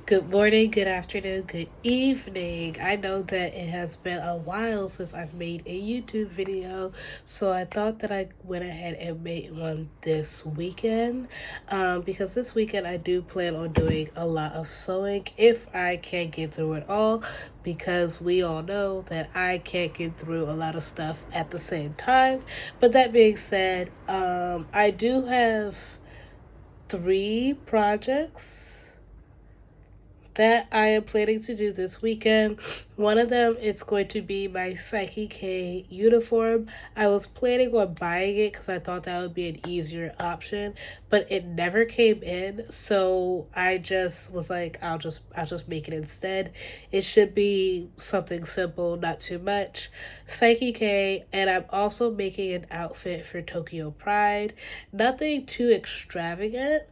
Good morning, good afternoon, good evening. I know that it has been a while since I've made a YouTube video, so I thought that I went ahead and made one this weekend. Because this weekend I do plan on doing a lot of sewing if I can get through it all, because we all know that I can't get through a lot of stuff at the same time. But that being said, I do have three projects that I am planning to do this weekend. One of them is going to be my Saiki K uniform. I was planning on buying it because I thought that would be an easier option, but it never came in. So I just was like, I'll just make it instead. It should be something simple, not too much. Saiki K, and I'm also making an outfit for Tokyo Pride. Nothing too extravagant,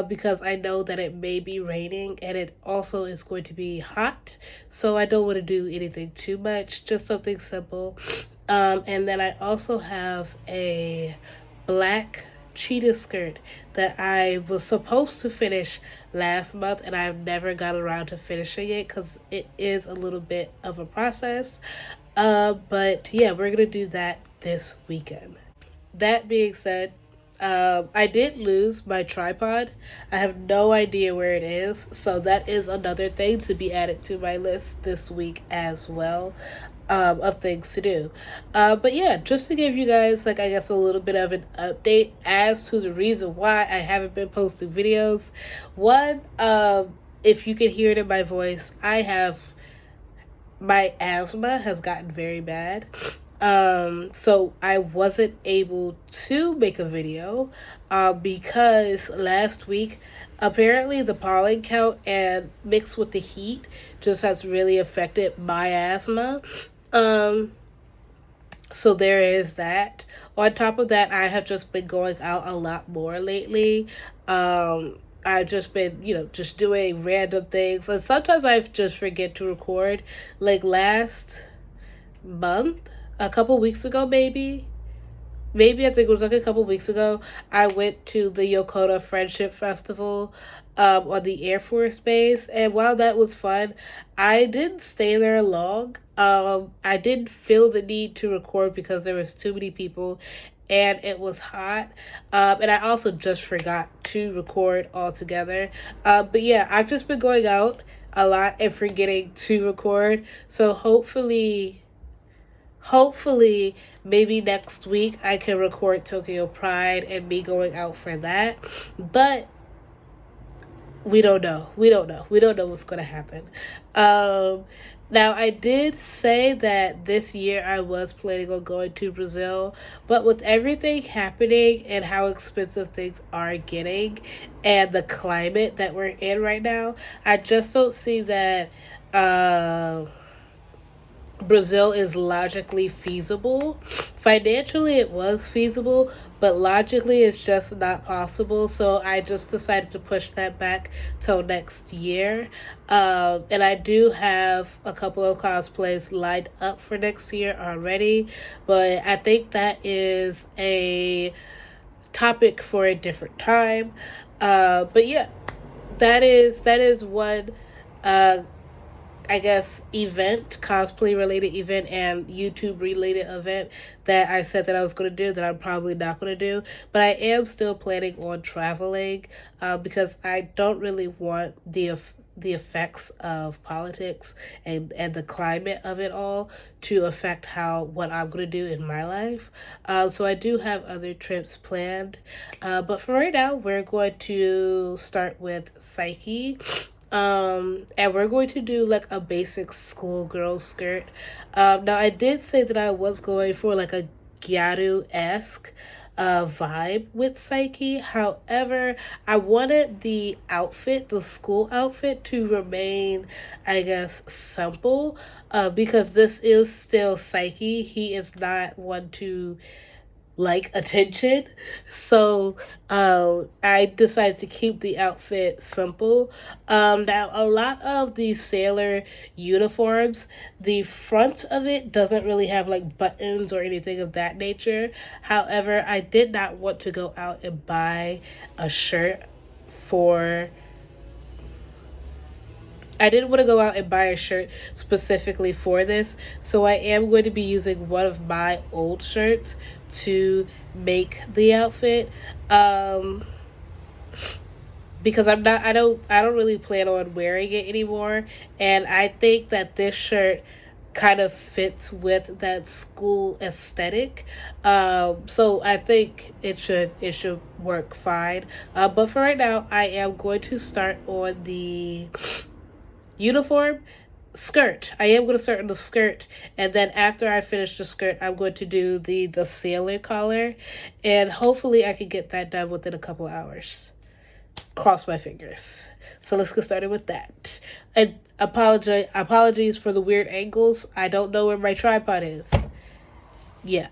because I know that it may be raining and it also is going to be hot. So I don't want to do anything too much, just something simple. And then I also have a black cheetah skirt that I was supposed to finish last month and I've never got around to finishing it because it is a little bit of a process. But yeah, we're going to do that this weekend. That being said, I did lose my tripod. I have no idea where it is, so that is another thing to be added to my list this week as well, of things to do. But yeah, just to give you guys, like, I guess a little bit of an update as to the reason why I haven't been posting videos. One, if you can hear it in my voice, my asthma has gotten very bad. So I wasn't able to make a video, because last week, apparently the pollen count and mixed with the heat just has really affected my asthma. Um, so there is that. On top of that, I have just been going out a lot more lately. I've just been, just doing random things. And sometimes I just forget to record. Like last month, a couple weeks ago, maybe I think it was like a couple weeks ago, I went to the Yokota Friendship Festival, on the Air Force Base, and while that was fun, I didn't stay there long. I didn't feel the need to record because there was too many people, and it was hot. And I also just forgot to record altogether. But yeah, I've just been going out a lot and forgetting to record. So hopefully maybe next week I can record Tokyo Pride and me going out for that. But we don't know what's going to happen. um Now, I did say that this year I was planning on going to Brazil, but with everything happening and how expensive things are getting and the climate that we're in right now, I just don't see that Brazil is logically feasible. Financially, it was feasible, but logically, it's just not possible. So I just decided to push that back till next year. And I do have a couple of cosplays lined up for next year already, but I think that is a topic for a different time. But yeah, that is one. Uh, I guess cosplay related event and YouTube related event that I said that I was going to do that I'm probably not going to do. But I am still planning on traveling, because I don't really want the effects of politics and the climate of it all to affect what I'm going to do in my life. So I do have other trips planned. But for right now, we're going to start with Psyche. And we're going to do like a basic schoolgirl skirt. Now I did say that I was going for like a gyaru esque vibe with Psyche. However, I wanted the school outfit, to remain, I guess, simple. Because this is still Psyche. He is not one to like attention. So I decided to keep the outfit simple. Now, a lot of the sailor uniforms, the front of it doesn't really have like buttons or anything of that nature. However, I did not want to go out and buy a shirt for I didn't want to go out and buy a shirt specifically for this, so I am going to be using one of my old shirts to make the outfit. Um, because I don't really plan on wearing it anymore, and I think that this shirt kind of fits with that school aesthetic. So I think it should work fine. But for right now, I am going to start on the uniform skirt. I am going to start on the skirt, and then after I finish the skirt, I'm going to do the sailor collar, and hopefully I can get that done within a couple of hours. Cross my fingers. So let's get started with that. And apologies for the weird angles. I don't know where my tripod is. Yeah.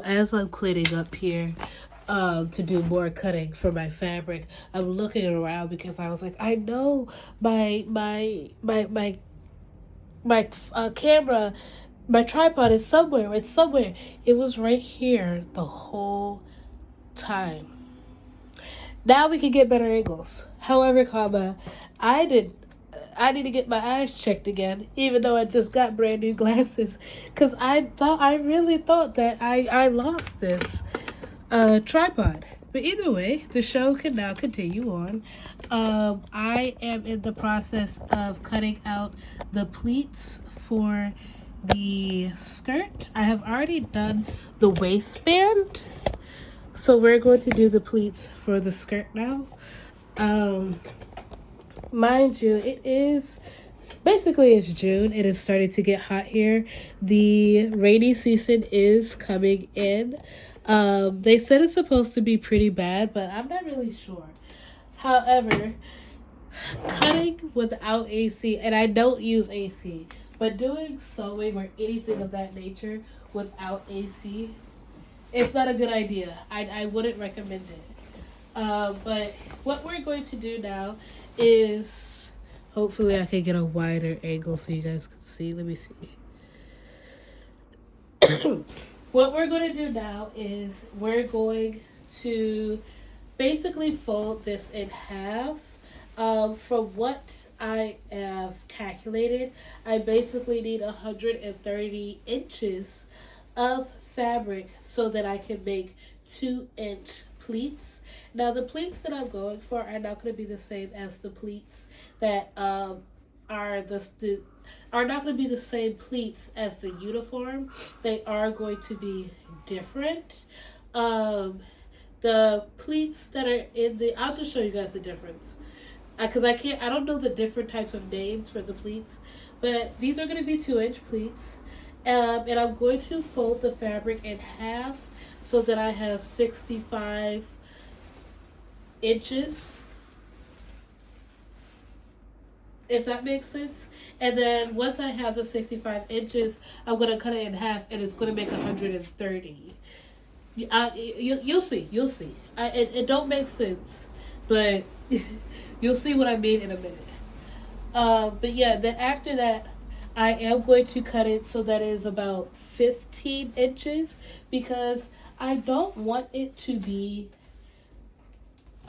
As I'm cleaning up here, to do more cutting for my fabric, I'm looking around because I was like, I know my camera, my tripod is somewhere. It's somewhere. It was right here the whole time. Now we can get better angles. However, comma, I did. I need to get my eyes checked again, even though I just got brand new glasses, because I really thought that I lost this. tripod. But either way, the show can now continue on. I am in the process of cutting out the pleats for the skirt. I have already done the waistband, so we're going to do the pleats for the skirt now. Um, Mind you, it is basically it's June. It is starting to get hot here. The rainy season is coming in. They said it's supposed to be pretty bad, but I'm not really sure. However, cutting without AC, and I don't use AC, but doing sewing or anything of that nature without AC, it's not a good idea. I wouldn't recommend it. But what we're going to do now is hopefully I can get a wider angle so you guys can see. Let me see. What we're going to do now is we're going to basically fold this in half. From what I have calculated, I basically need 130 inches of fabric so that I can make 2-inch pleats. Now, the pleats that I'm going for are not going to be the same as the pleats that are the are not going to be the same pleats as the uniform. They are going to be different. Um, the pleats that are in the, I'll just show you guys the difference because I don't know the different types of names for the pleats, but these are going to be 2-inch pleats. And I'm going to fold the fabric in half so that I have 65 inches, if that makes sense. And then once I have the 65 inches, I'm going to cut it in half and it's going to make 130. You'll see. You'll see. It don't make sense, but you'll see what I mean in a minute. But yeah, then after that, I am going to cut it so that it is about 15 inches because I don't want it to be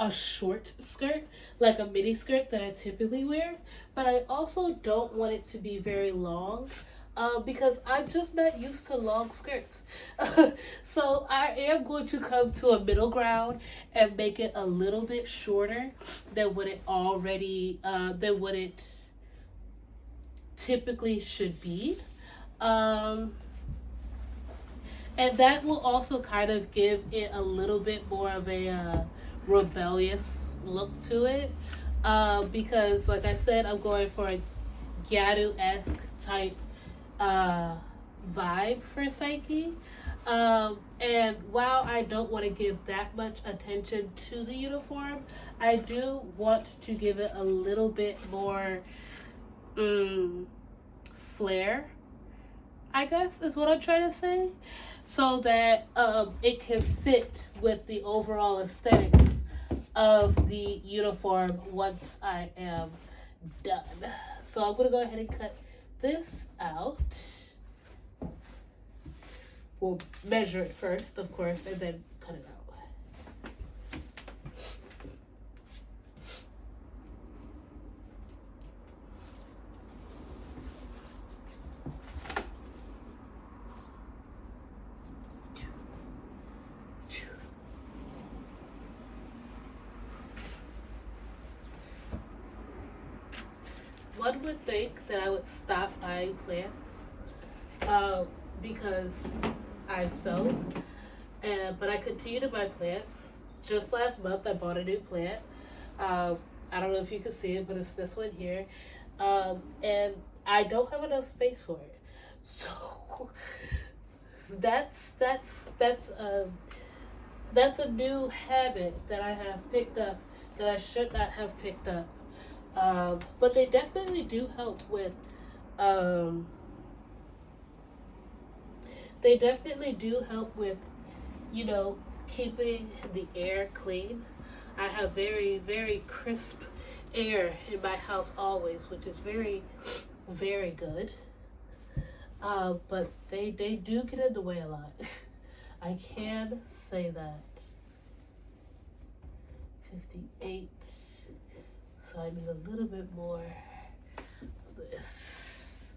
a short skirt, like a mini skirt that I typically wear, but I also don't want it to be very long. Because I'm just not used to long skirts. So I am going to come to a middle ground and make it a little bit shorter than than what it typically should be. Um, and that will also kind of give it a little bit more of a rebellious look to it. Because, like I said, I'm going for a Gyadu esque type uh, vibe for Saiki. And while I don't want to give that much attention to the uniform, I do want to give it a little bit more flair, I guess is what I'm trying to say, so that it can fit with the overall aesthetics of the uniform once I am done. So I'm going to go ahead and cut this out. We'll measure it first, of course, and then cut it out. One would think that I would stop buying plants because I sew, but I continue to buy plants. Just last month, I bought a new plant. I don't know if you can see it, but it's this one here, and I don't have enough space for it. So that's that's that's um, that's a new habit that I have picked up that I should not have picked up. But they definitely do help with um, they definitely do help with, you know, keeping the air clean. I have very, very crisp air in my house always, which is very, very good. But they do get in the way a lot. I can say that. 58. So I need a little bit more of this.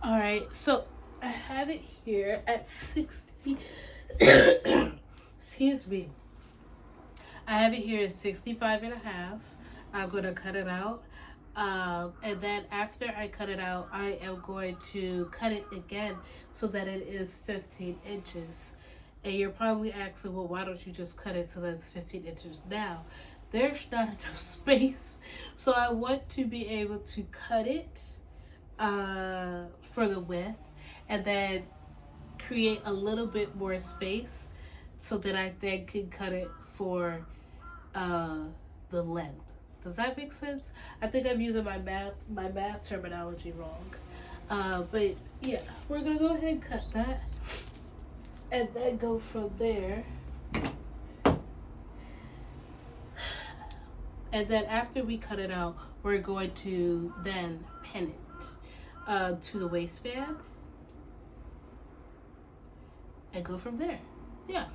All right, so I have it here at 60. Excuse me. I have it here at 65 and a half. I'm going to cut it out. And then after I cut it out, I am going to cut it again so that it is 15 inches. And you're probably asking, well, why don't you just cut it so that it's 15 inches now? There's not enough space. So I want to be able to cut it for the width and then create a little bit more space so that I then can cut it for uh, the length. Does that make sense? I think I'm using my math terminology wrong. But yeah, we're gonna go ahead and cut that, and then go from there. And then after we cut it out, we're going to then pin it to the waistband and go from there. Yeah.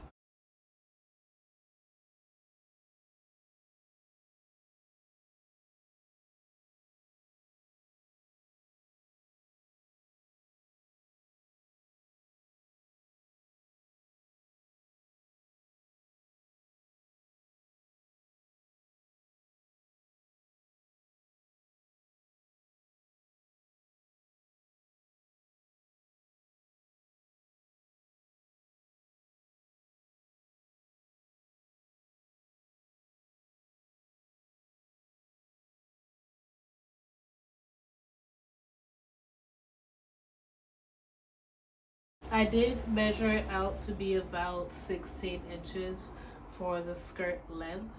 I did measure it out to be about 16 inches for the skirt length.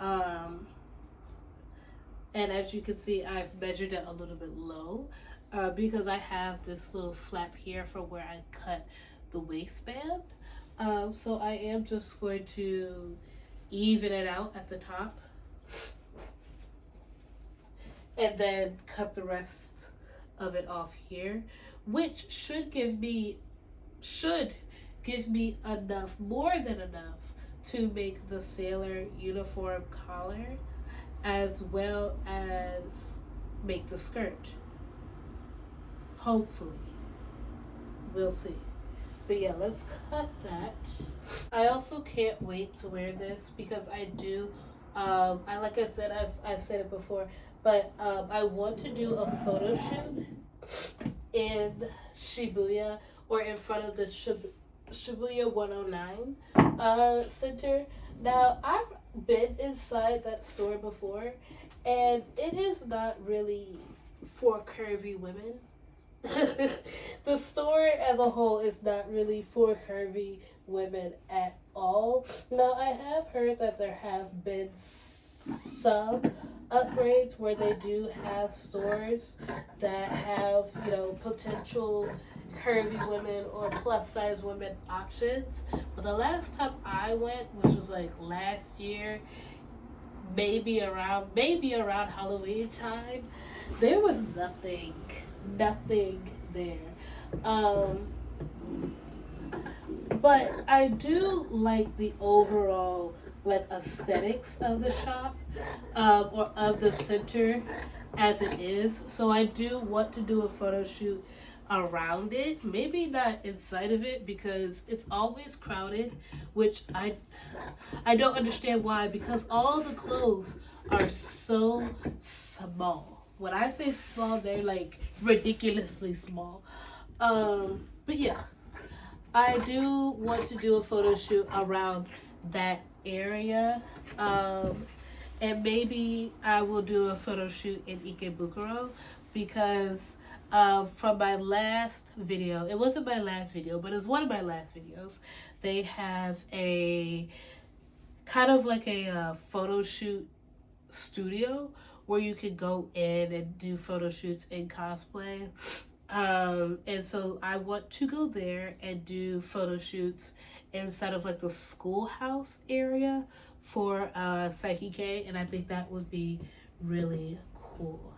Um, and as you can see, I've measured it a little bit low because I have this little flap here from where I cut the waistband. So I am just going to even it out at the top and then cut the rest of it off here, which should give me enough, more than enough, to make the sailor uniform collar as well as make the skirt. Hopefully. We'll see. But yeah, let's cut that. I also can't wait to wear this because I do. I like I said, I've said it before, but I want to do a photo shoot in Shibuya or in front of the Shibuya 109 center. Now, I've been inside that store before, and it is not really for curvy women. The store as a whole is not really for curvy women at all. Now, I have heard that there have been some upgrades where they do have stores that have, potential curvy women or plus size women options. But the last time I went, which was like last year, maybe around Halloween time, there was nothing there. Um, but I do like the overall like aesthetics of the shop, or of the center as it is. So I do want to do a photo shoot around it, maybe not inside of it because it's always crowded, which I don't understand why, because all the clothes are so small. When I say small, they're like ridiculously small. But yeah, I do want to do a photo shoot around that area. And maybe I will do a photo shoot in Ikebukuro because from my last video, it wasn't my last video, but it's one of my last videos. They have a kind of like a photo shoot studio where you could go in and do photo shoots in cosplay. And so I want to go there and do photo shoots instead of like the schoolhouse area for Saiki K, and I think that would be really cool.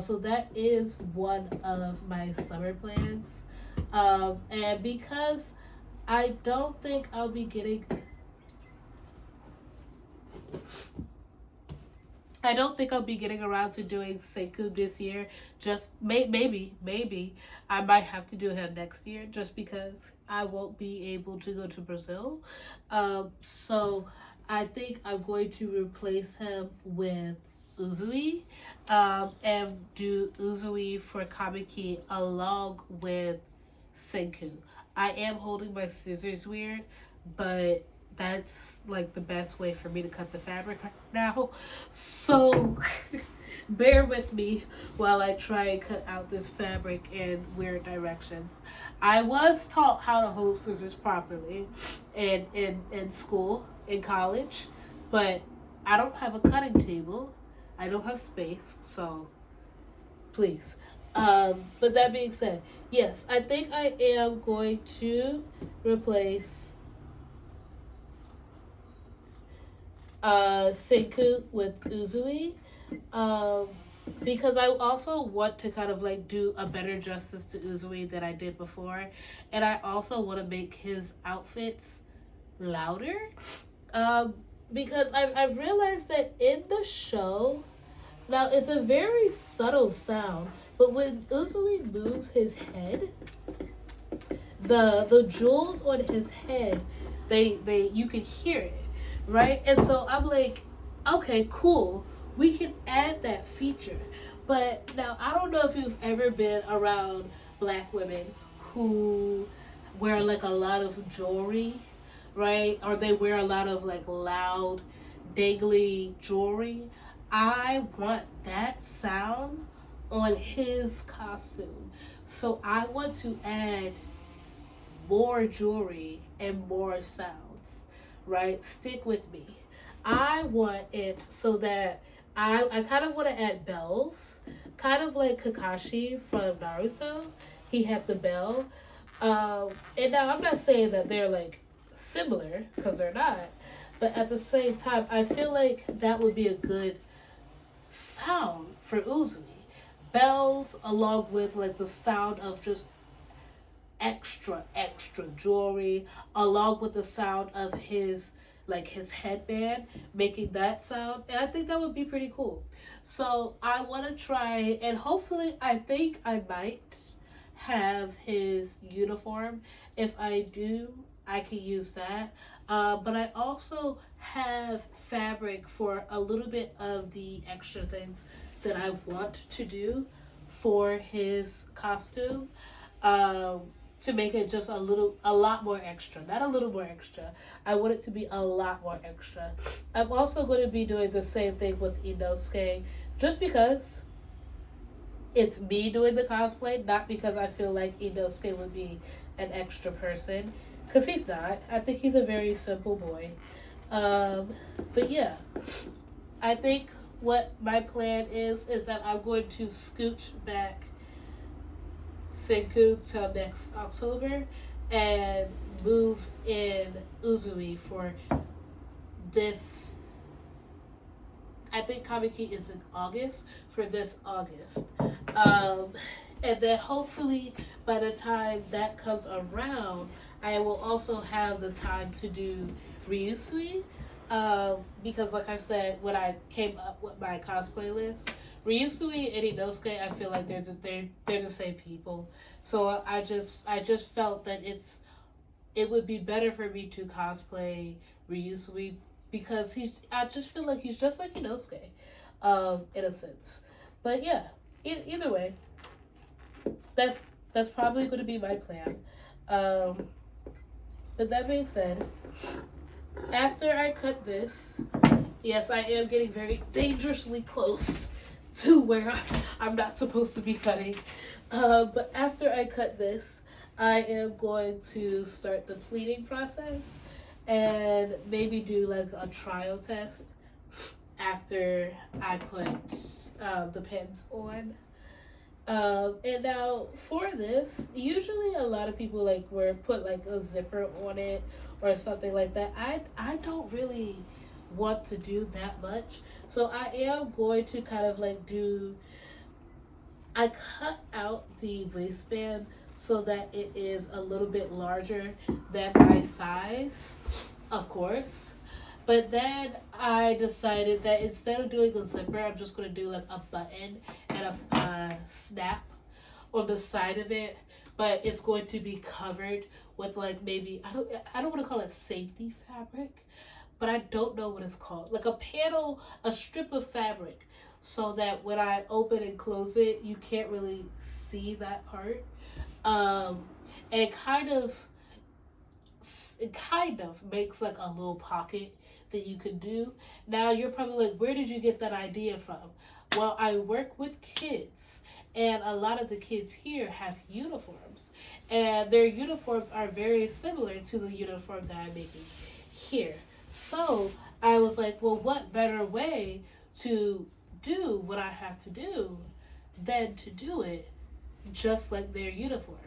So that is one of my summer plans. And because I don't think I don't think I'll be getting around to doing Seku this year. Just maybe I might have to do him next year, just because I won't be able to go to Brazil. So I think I'm going to replace him with Uzui, and do Uzui for Kamiki along with Senku. I am holding my scissors weird, but that's like the best way for me to cut the fabric right now. So bear with me while I try and cut out this fabric in weird directions. I was taught how to hold scissors properly in school, in college, but I don't have a cutting table. I don't have space, so please. But that being said, yes, I think I am going to replace Senku with Uzui. Um, because I also want to kind of like do a better justice to Uzui than I did before. And I also want to make his outfits louder. Um, because I've realized that in the show, now it's a very subtle sound, but when Uzui moves his head, the jewels on his head, they you can hear it, right? And so I'm like, okay, cool, we can add that feature. But now I don't know if you've ever been around black women who wear like a lot of jewelry, right? Or they wear a lot of like loud dangly jewelry. I want that sound on his costume. So I want to add more jewelry and more sounds, right? Stick with me. I want it so that I kind of want to add bells, kind of like Kakashi from Naruto. He had the bell. And now I'm not saying that they're like similar, because they're not. But at the same time, I feel like that would be a good sound for Uzui. Bells along with like the sound of just extra jewelry, along with the sound of his like his headband, making that sound, and I think that would be pretty cool. So I want to try, and hopefully I think I might have his uniform. If I do, I can use that. But I also have fabric for a little bit of the extra things that I want to do for his costume. Um, to make it just a lot more extra. Not a little more extra. I want it to be a lot more extra. I'm also going to be doing the same thing with Inosuke, just because it's me doing the cosplay, not because I feel like Inosuke would be an extra person, because he's not. I think he's a very simple boy. Um, but yeah, I think what my plan is that I'm going to scooch back Senku till next October and move in Uzui for this. I think Kamiki is in August, for this August. Um, and then hopefully by the time that comes around, I will also have the time to do Ryusui. Because like I said, when I came up with my cosplay list, Ryusui and Inosuke, I feel like they're the same people. So I just felt that it would be better for me to cosplay Ryusui, because I just feel like he's just like Inosuke, in a sense. But yeah, either way, that's probably going to be my plan. Um, but that being said, after I cut this, yes, I am getting very dangerously close to where I'm not supposed to be cutting. But after I cut this, I am going to start the pleating process and maybe do like a trial test after I put the pins on. And now for this, usually a lot of people like put like a zipper on it or something like that. I don't really want to do that much, so I am going to kind of like do. I cut out the waistband so that it is a little bit larger than my size, of course. But then I decided that instead of doing a zipper, I'm just gonna do like a button and a snap on the side of it, but it's going to be covered with like maybe I don't want to call it safety fabric, but I don't know what it's called. Like a panel, a strip of fabric, so that when I open and close it, you can't really see that part. Um, and it kind of makes like a little pocket that you could do. Now you're probably like, where did you get that idea from? Well, I work with kids, and a lot of the kids here have uniforms, and their uniforms are very similar to the uniform that I'm making here. So I was like, well, what better way to do what I have to do than to do it just like their uniform?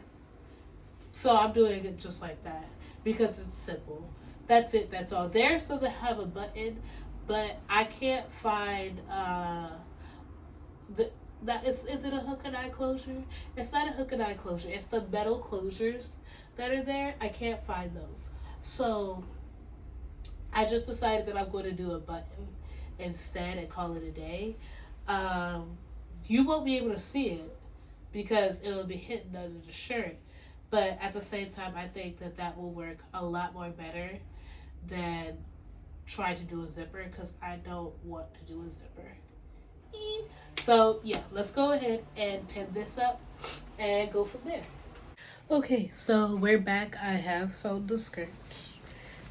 So I'm doing it just like that because it's simple. That's it. That's all. Theirs doesn't have a button, but I can't find the that is it a hook and eye closure? It's not a hook and eye closure. It's the metal closures that are there. I can't find those. So I just decided that I'm going to do a button instead and call it a day. Um, you won't be able to see it because it will be hidden under the shirt. But at the same time, I think that that will work a lot more better than try to do a zipper because I don't want to do a zipper. So yeah, let's go ahead and pin this up and go from there. Okay, so we're back. I have sewn the skirt.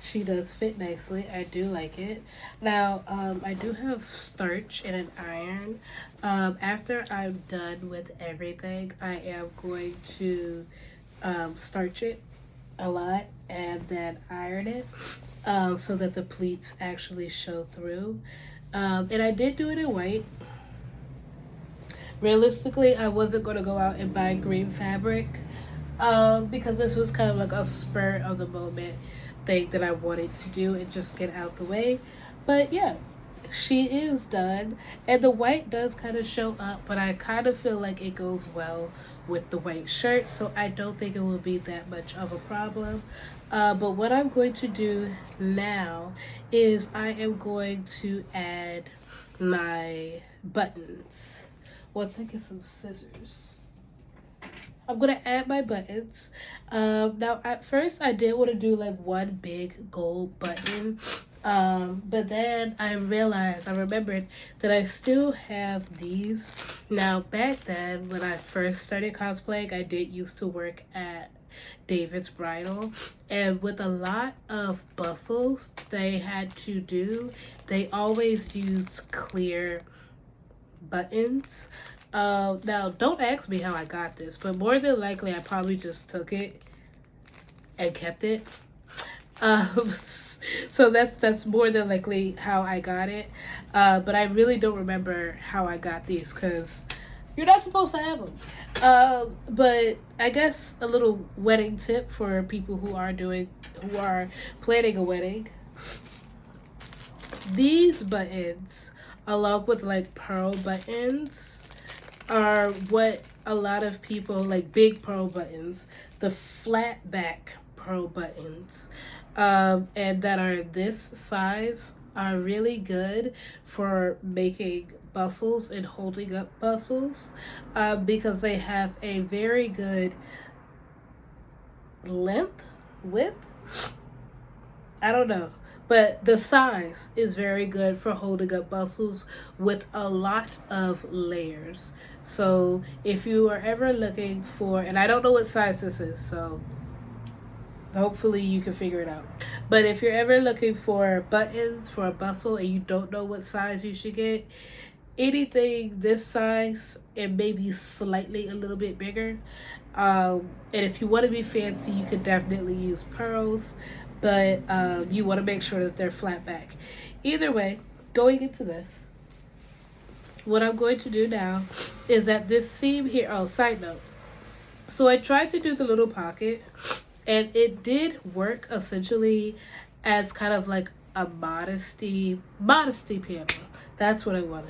She does fit nicely. I do like it. Now, I do have starch and an iron. After I'm done with everything, I am going to starch it a lot and then iron it so that the pleats actually show through. And I did do it in white. Realistically, I wasn't going to go out and buy green fabric because this was kind of like a spur of the moment thing that I wanted to do and just get out the way. But yeah, she is done, and the white does kind of show up, but I kind of feel like it goes well with the white shirt, so I don't think it will be that much of a problem. But what I'm going to do now is I am going to add my buttons. Once I get some scissors, I'm gonna add my buttons. Now, at first, I did want to do like one big gold button, but then I remembered that I still have these. Now, back then, when I first started cosplaying, I did used to work at David's Bridal, and with a lot of bustles they had to do, they always used clear buttons. Now, don't ask me how I got this, but more than likely, I probably just took it and kept it. Um, so that's more than likely how I got it. But I really don't remember how I got these because you're not supposed to have them. But I guess a little wedding tip for people who are planning a wedding. These buttons, along with like pearl buttons, are what a lot of people like big pearl buttons, the flat back pearl buttons, and that are this size are really good for making bustles and holding up bustles because they have a very good length, width. I don't know. But the size is very good for holding up bustles with a lot of layers. So if you are ever looking for, and I don't know what size this is, so hopefully you can figure it out. But if you're ever looking for buttons for a bustle and you don't know what size you should get, anything this size and maybe slightly a little bit bigger. And if you want to be fancy, you could definitely use pearls, but you want to make sure that they're flat back. Either way, going into this, what I'm going to do now is that this seam here, oh, side note. So I tried to do the little pocket, and it did work essentially as kind of like a modesty panel. That's what I want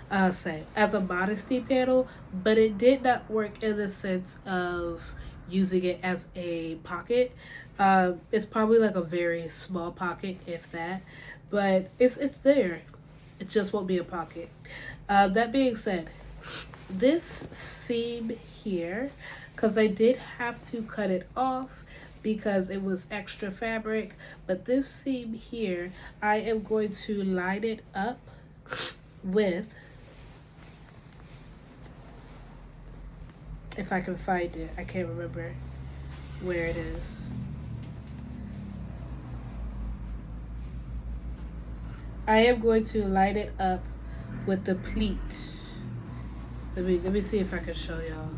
to say, as a modesty panel, but it did not work in the sense of using it as a pocket. It's probably like a very small pocket, if that. but it's there. It just won't be a pocket. That being said, this seam here, because I did have to cut it off because it was extra fabric, but this seam here, I am going to line it up with, if I can find it, I can't remember where it is. I am going to line it up with the pleat. Let me see if I can show y'all.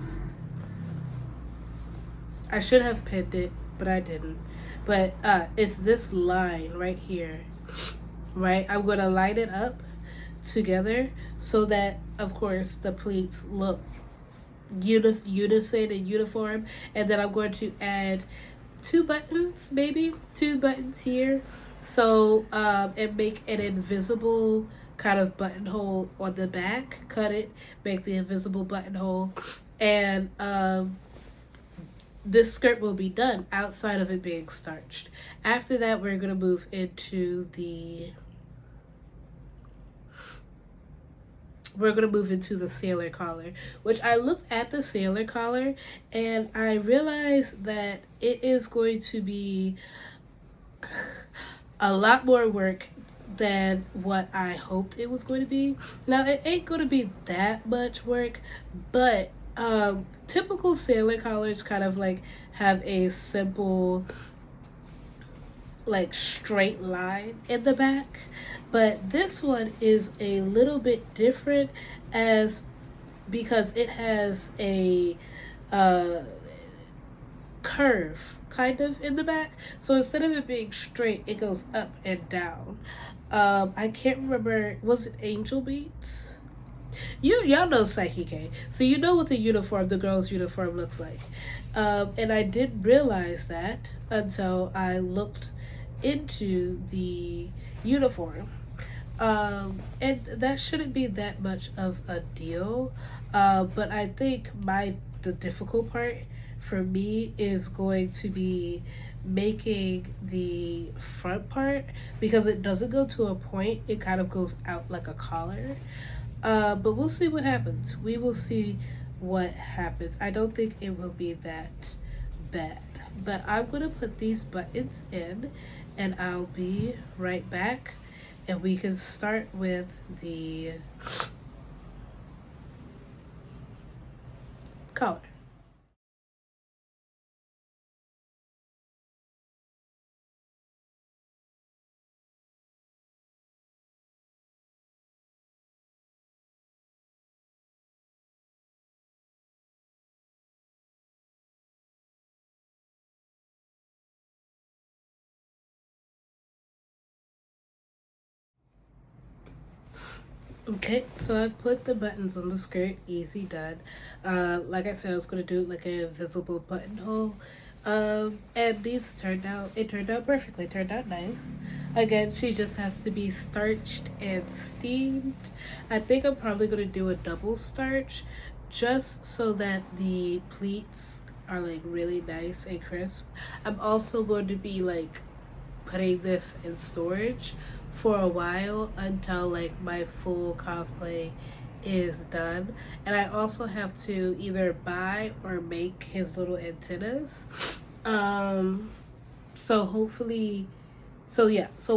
I should have pinned it, but I didn't. But it's this line right here, right? I'm gonna line it up together so that, of course, the pleats look unison and uniform. And then I'm going to add maybe two buttons here, so and make an invisible kind of buttonhole on the back. Cut it, make the invisible buttonhole, and this skirt will be done outside of it being starched. After that, we're gonna move into the sailor collar, which I looked at the sailor collar and I realized that it is going to be a lot more work than what I hoped it was going to be. Now, it ain't going to be that much work, but typical sailor collars kind of like have a simple like straight line in the back, but this one is a little bit different as because it has a curve kind of in the back, so instead of it being straight, it goes up and down. I can't remember, was it angel beads? Y'all know Saiki K, so you know what the girl's uniform looks like. And I didn't realize that until I looked into the uniform. And that shouldn't be that much of a deal. But I think the difficult part for me is going to be making the front part, because it doesn't go to a point, it kind of goes out like a collar. But we'll see what happens. We will see what happens. I don't think it will be that bad. But I'm going to put these buttons in and I'll be right back. And we can start with the collar. Okay, so I put the buttons on the skirt, easy done. Like I said, I was gonna do like an invisible buttonhole. And it turned out perfectly, it turned out nice. Again, she just has to be starched and steamed. I think I'm probably gonna do a double starch just so that the pleats are like really nice and crisp. I'm also going to be like putting this in storage for a while until like my full cosplay is done. And I also have to either buy or make his little antennas. Um so hopefully so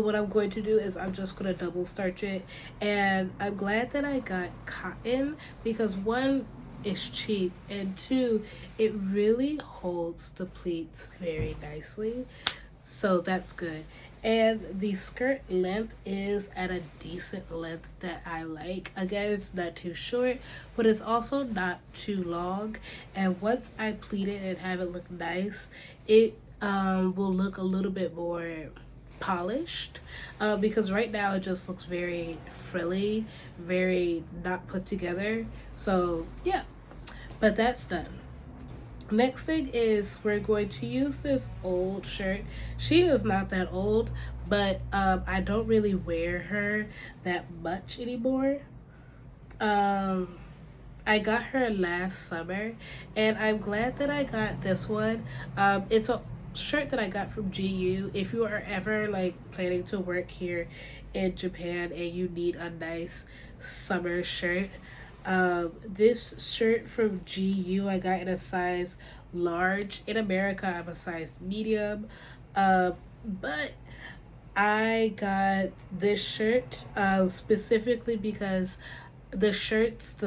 what I'm going to do is I'm just going to double starch it, and I'm glad that I got cotton because one, it's cheap, and two, it really holds the pleats very nicely. So that's good. And the skirt length is at a decent length that I like. Again, it's not too short, but it's also not too long. And once I pleat it and have it look nice, it will look a little bit more polished, because right now it just looks very frilly, very not put together. So yeah, but that's done. Next thing is we're going to use this old shirt. She is not that old, but I don't really wear her that much anymore. Um, I got her last summer, and I'm glad that I got this one. It's a shirt that I got from GU. If you are ever like planning to work here in Japan and you need a nice summer shirt, this shirt from GU I got in a size large. In America, I'm a size medium. But I got this shirt specifically because the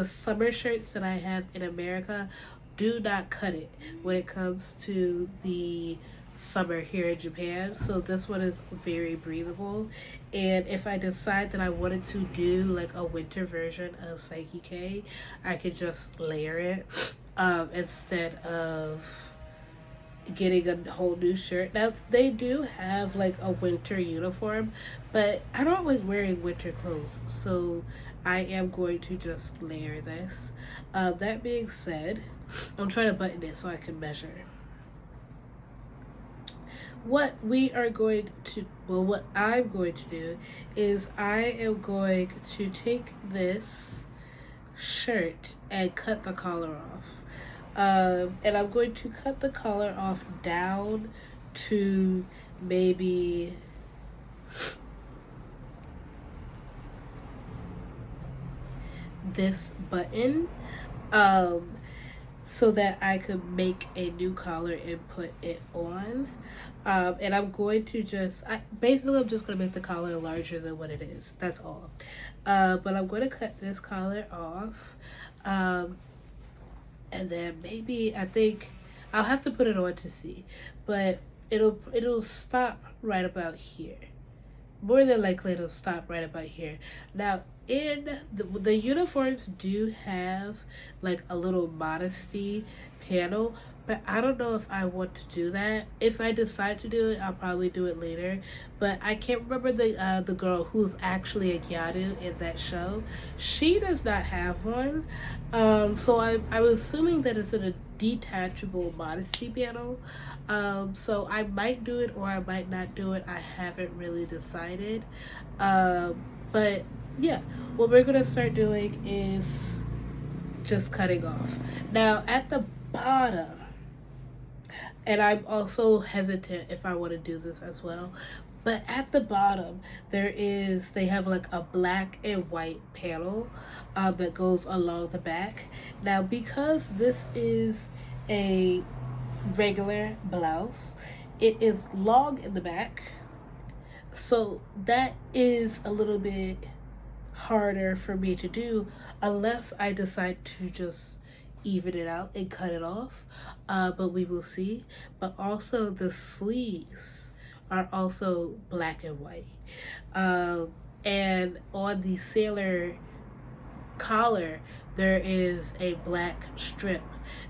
summer shirts that I have in America, do not cut it when it comes to the summer here in Japan. So this one is very breathable. And if I decide that I wanted to do like a winter version of Saiki K, I could just layer it instead of getting a whole new shirt. Now they do have like a winter uniform, but I don't like wearing winter clothes, so I am going to just layer this. That being said, I'm trying to button it so I can measure. What I'm going to do is I am going to take this shirt and cut the collar off. And I'm going to cut the collar off down to maybe this button, um, so that I could make a new collar and put it on. And I'm going to basically, I'm just going to make the collar larger than what it is. That's all. But I'm going to cut this collar off. And then maybe I think I'll have to put it on to see, but it'll stop right about here. More than likely, it'll stop right about here. Now, in the uniforms do have like a little modesty panel, but I don't know if I want to do that. If I decide to do it, I'll probably do it later. But I can't remember the girl who's actually a Gyaru in that show. She does not have one. So I was assuming that it's in a detachable modesty panel. So I might do it or I might not do it. I haven't really decided. But yeah, what we're gonna start doing is just cutting off. Now at the bottom, and I'm also hesitant if I want to do this as well. But at the bottom, they have like a black and white panel that goes along the back. Now, because this is a regular blouse, it is long in the back. So that is a little bit harder for me to do unless I decide to just even it out and cut it off. But we will see. But also the sleeves are also black and white. And on the sailor collar, there is a black strip.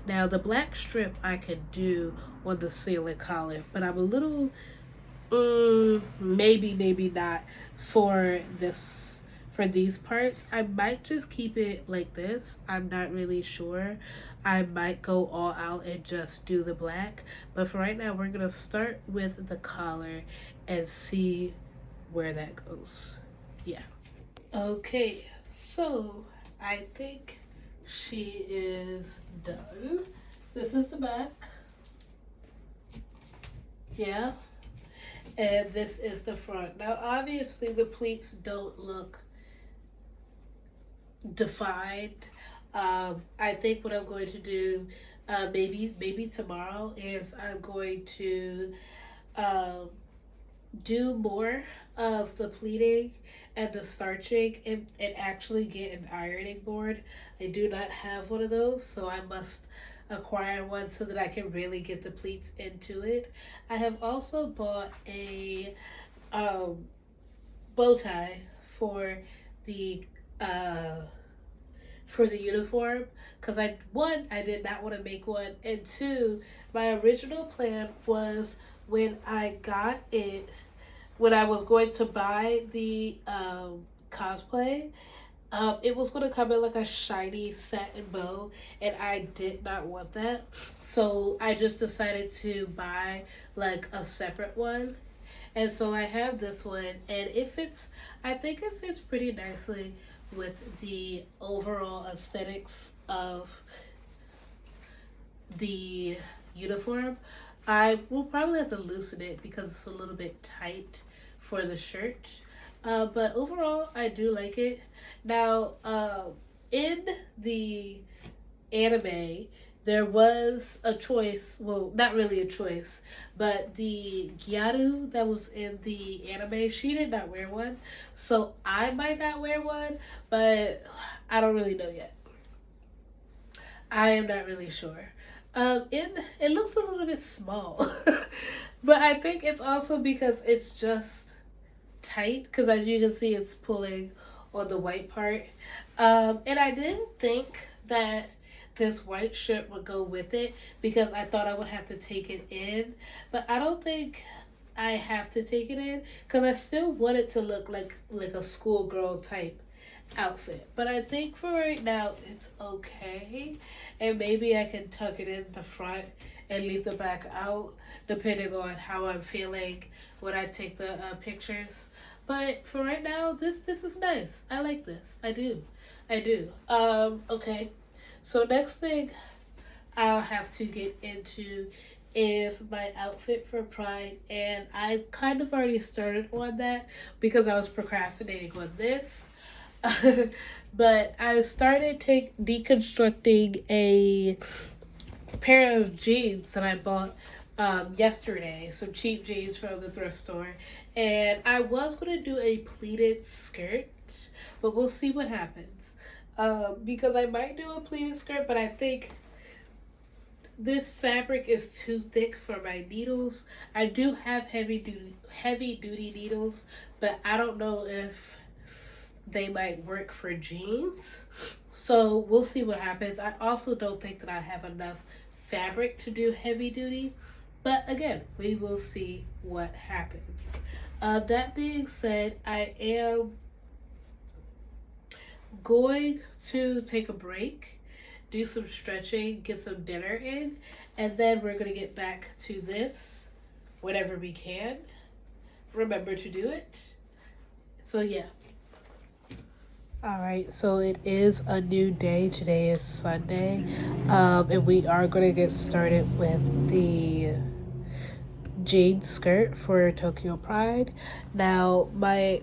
Now the black strip I could do on the sailor collar, but I'm a little maybe not for this for these parts. I might just keep it like this. I'm not really sure. I might go all out and just do the black. But for right now, we're going to start with the collar and see where that goes. Yeah. Okay, so I think she is done. This is the back. Yeah. And this is the front. Now, obviously, the pleats don't look defined. I think what I'm going to do, maybe tomorrow, is I'm going to do more of the pleating and the starching and actually get an ironing board. I do not have one of those, so I must acquire one so that I can really get the pleats into it. I have also bought a bow tie the uh, for the uniform because I did not want to make one, and two, my original plan was when I got it, when I was going to buy the cosplay, it was going to come in like a shiny satin bow, and I did not want that. So I just decided to buy like a separate one. And so I have this one, and I think it fits pretty nicely with the overall aesthetics of the uniform. I will probably have to loosen it because it's a little bit tight for the shirt. But overall, I do like it. Now, in the anime, there was a choice. Well, not really a choice, but the Gyaru that was in the anime, she did not wear one. So I might not wear one, but I don't really know yet. I am not really sure. It looks a little bit small, but I think it's also because it's just tight. Because as you can see, it's pulling on the white part, and I didn't think that this white shirt would go with it because I thought I would have to take it in, but I don't think I have to take it in because I still want it to look like a schoolgirl type outfit. But I think for right now it's okay. And maybe I can tuck it in the front and leave the back out depending on how I'm feeling when I take the pictures. But for right now, this is nice. I like this. I do. I do. Okay. So next thing I'll have to get into is my outfit for Pride, and I kind of already started on that because I was procrastinating on this. But I started deconstructing a pair of jeans that I bought yesterday, some cheap jeans from the thrift store, and I was gonna do a pleated skirt, but we'll see what happens. Because I might do a pleated skirt, but I think this fabric is too thick for my needles. I do have heavy duty needles, but I don't know if they might work for jeans. So we'll see what happens. I also don't think that I have enough fabric to do heavy duty. But again, we will see what happens. That being said, I am going to take a break, do some stretching, get some dinner in, and then we're going to get back to this whenever we can. Remember to do it. So, yeah. All right, so it is a new day. Today is Sunday, and we are going to get started with the jade skirt for Tokyo Pride. Now, my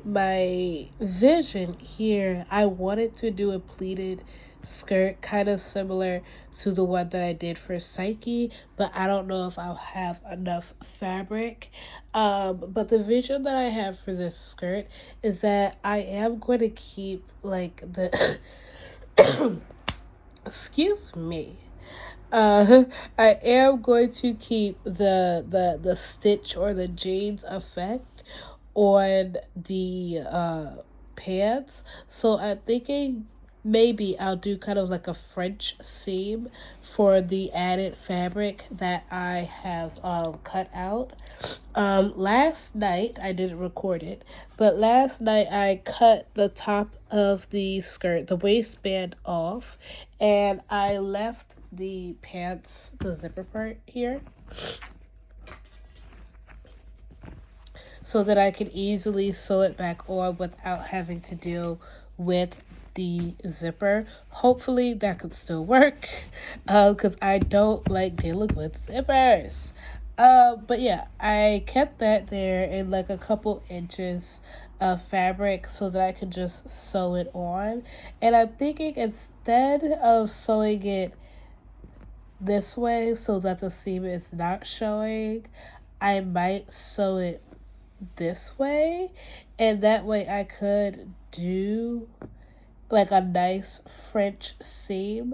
vision here, I wanted to do a pleated skirt kind of similar to the one that I did for Saiki, but I don't know if I'll have enough fabric. But the vision that I have for this skirt is that I am going to keep like the excuse me. Uh, I am going to keep the stitch or the jeans effect on the pants. So I'm thinking maybe I'll do kind of like a French seam for the added fabric that I have cut out. Last night I didn't record it, but last night I cut the top of the skirt, the waistband off, and I left the pants, the zipper part here, so that I could easily sew it back on without having to deal with the zipper. Hopefully that could still work, because I don't like dealing with zippers. But yeah, I kept that there in like a couple inches of fabric so that I could just sew it on. And I'm thinking instead of sewing it this way so that the seam is not showing, I might sew it this way, and that way I could do like a nice French seam,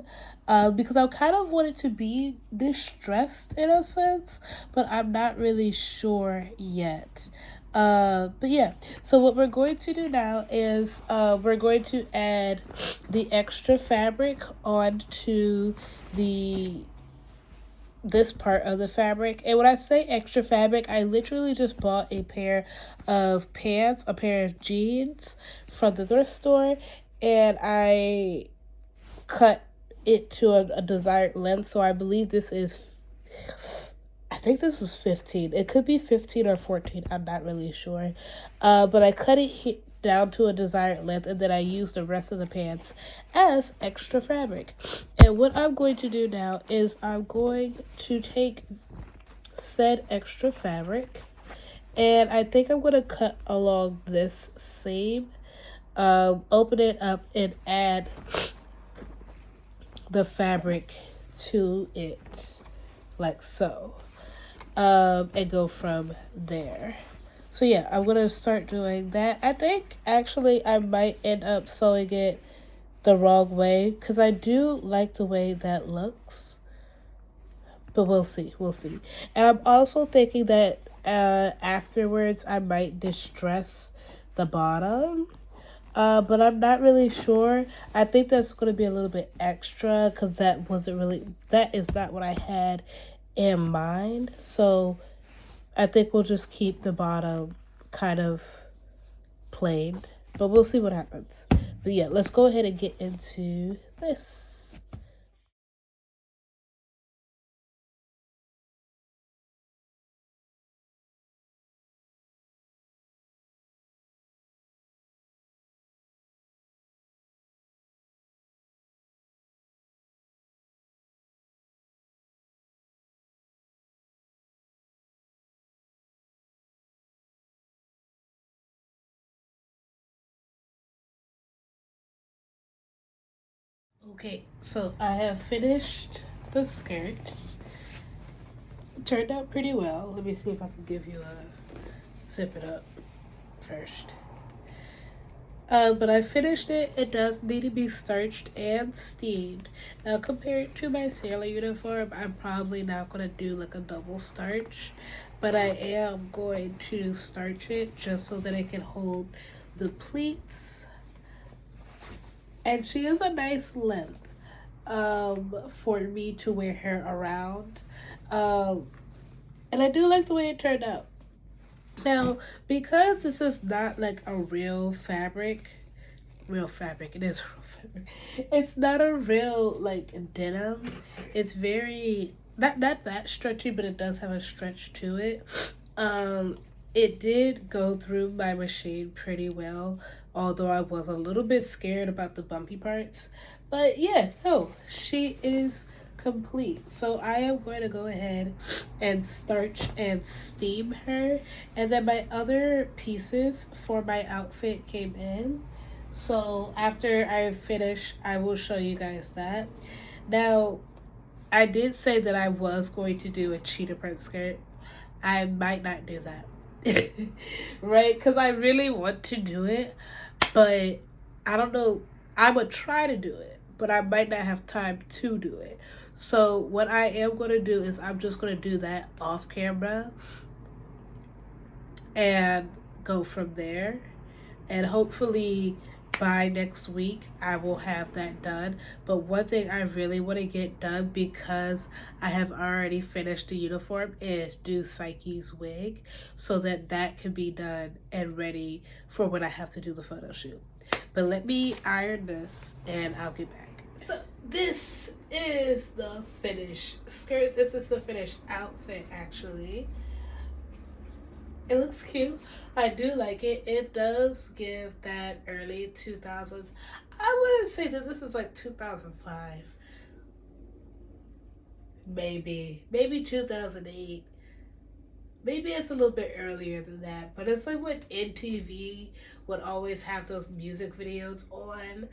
because I kind of want it to be distressed in a sense, but I'm not really sure yet. But yeah, so what we're going to do now is we're going to add the extra fabric onto the this part of the fabric. And when I say extra fabric, I literally just bought a pair of pants, a pair of jeans from the thrift store, and I cut it to a desired length. So I believe this is, I think this was 15. It could be 15 or 14. I'm not really sure. But I cut it down to a desired length, and then I used the rest of the pants as extra fabric. And what I'm going to do now is I'm going to take said extra fabric And I think I'm going to cut along this seam, open it up and add the fabric to it like so, and go from there. So yeah, I'm gonna start doing that. I think actually I might end up sewing it the wrong way because I do like the way that looks, but we'll see. We'll see. And I'm also thinking that afterwards I might distress the bottom. But I'm not really sure. I think that's going to be a little bit extra because that is not what I had in mind. So I think we'll just keep the bottom kind of plain, but we'll see what happens. But yeah, let's go ahead and get into this. Okay, so I have finished the skirt. It turned out pretty well. Let me see if I can give you a zip it up first. But I finished it. It does need to be starched and steamed. Now, compared to my sailor uniform, I'm probably not going to do like a double starch, but I am going to starch it just so that it can hold the pleats. And she is a nice length for me to wear her around. Um, and I do like the way it turned out. Now, because this is not like a real fabric. It is real fabric. It's not a real like denim. It's very not that stretchy, but it does have a stretch to it. Um, it did go through my machine pretty well, although I was a little bit scared about the bumpy parts. But yeah, no, she is complete. So I am going to go ahead and starch and steam her. And then my other pieces for my outfit came in. So after I finish, I will show you guys that. Now, I did say that I was going to do a cheetah print skirt. I might not do that. Right? Because I really want to do it, but I don't know. I would try to do it, but I might not have time to do it. So, what I am going to do is I'm just going to do that off camera and go from there. And hopefully by next week I will have that done. But one thing I really want to get done because I have already finished the uniform is do Saiki's wig so that that can be done and ready for when I have to do the photo shoot. But let me iron this and I'll get back. So this is the finished skirt. This is the finished outfit actually. It looks cute. I do like it. It does give that early 2000s. I wouldn't say that this is like 2005. Maybe 2008. Maybe it's a little bit earlier than that, but it's like when NTV would always have those music videos on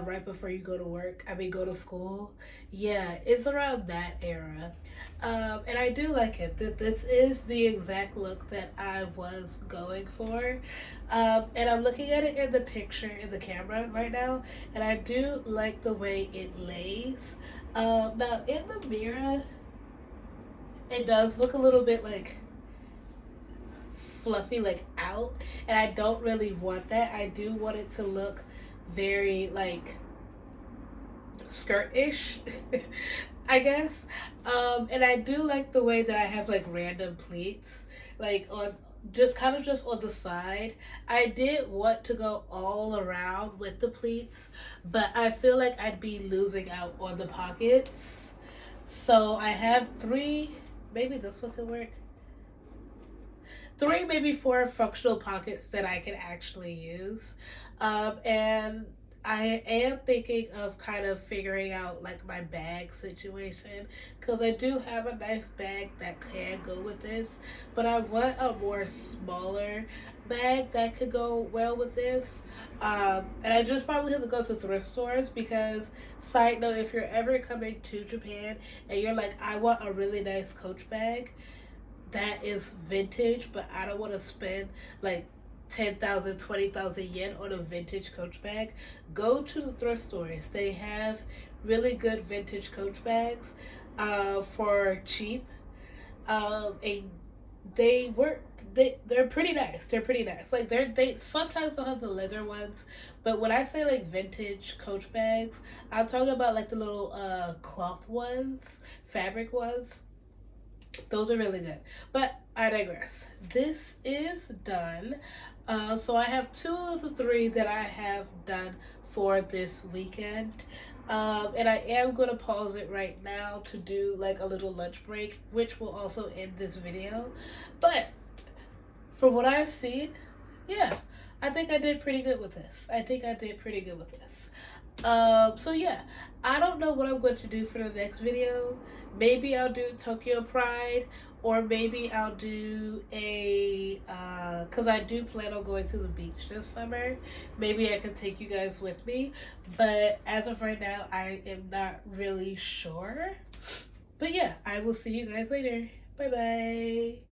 right before you go to work. I mean, go to school. Yeah, it's around that era. And I do like it. This is the exact look that I was going for. And I'm looking at it in the picture in the camera right now, and I do like the way it lays. Now, in the mirror, it does look a little bit like fluffy like out, and I don't really want that. I do want it to look very like skirt-ish. I guess. And I do like the way that I have like random pleats like on just kind of just on the side. I did want to go all around with the pleats, but I feel like I'd be losing out on the pockets. So I have three, maybe this one could work, three, maybe four functional pockets that I can actually use. And I am thinking of kind of figuring out like my bag situation because I do have a nice bag that can go with this, but I want a more smaller bag that could go well with this. And I just probably have to go to thrift stores because, side note, if you're ever coming to Japan and you're like, I want a really nice Coach bag that is vintage, but I don't want to spend like 10,000, 20,000 yen on a vintage Coach bag, go to the thrift stores. They have really good vintage Coach bags for cheap. And they're pretty nice. They're pretty nice. Like they sometimes don't have the leather ones, but when I say like vintage Coach bags, I'm talking about like the little cloth ones, fabric ones. Those are really good. But I digress. This is done. So I have two of the three that I have done for this weekend. And I am going to pause it right now to do like a little lunch break, which will also end this video. But from what I've seen, yeah, I think I did pretty good with this. I think I did pretty good with this. So yeah, I don't know what I'm going to do for the next video. Maybe I'll do Tokyo Pride, or maybe I'll do a, cause I do plan on going to the beach this summer. Maybe I can take you guys with me, but as of right now, I am not really sure. But yeah, I will see you guys later. Bye bye.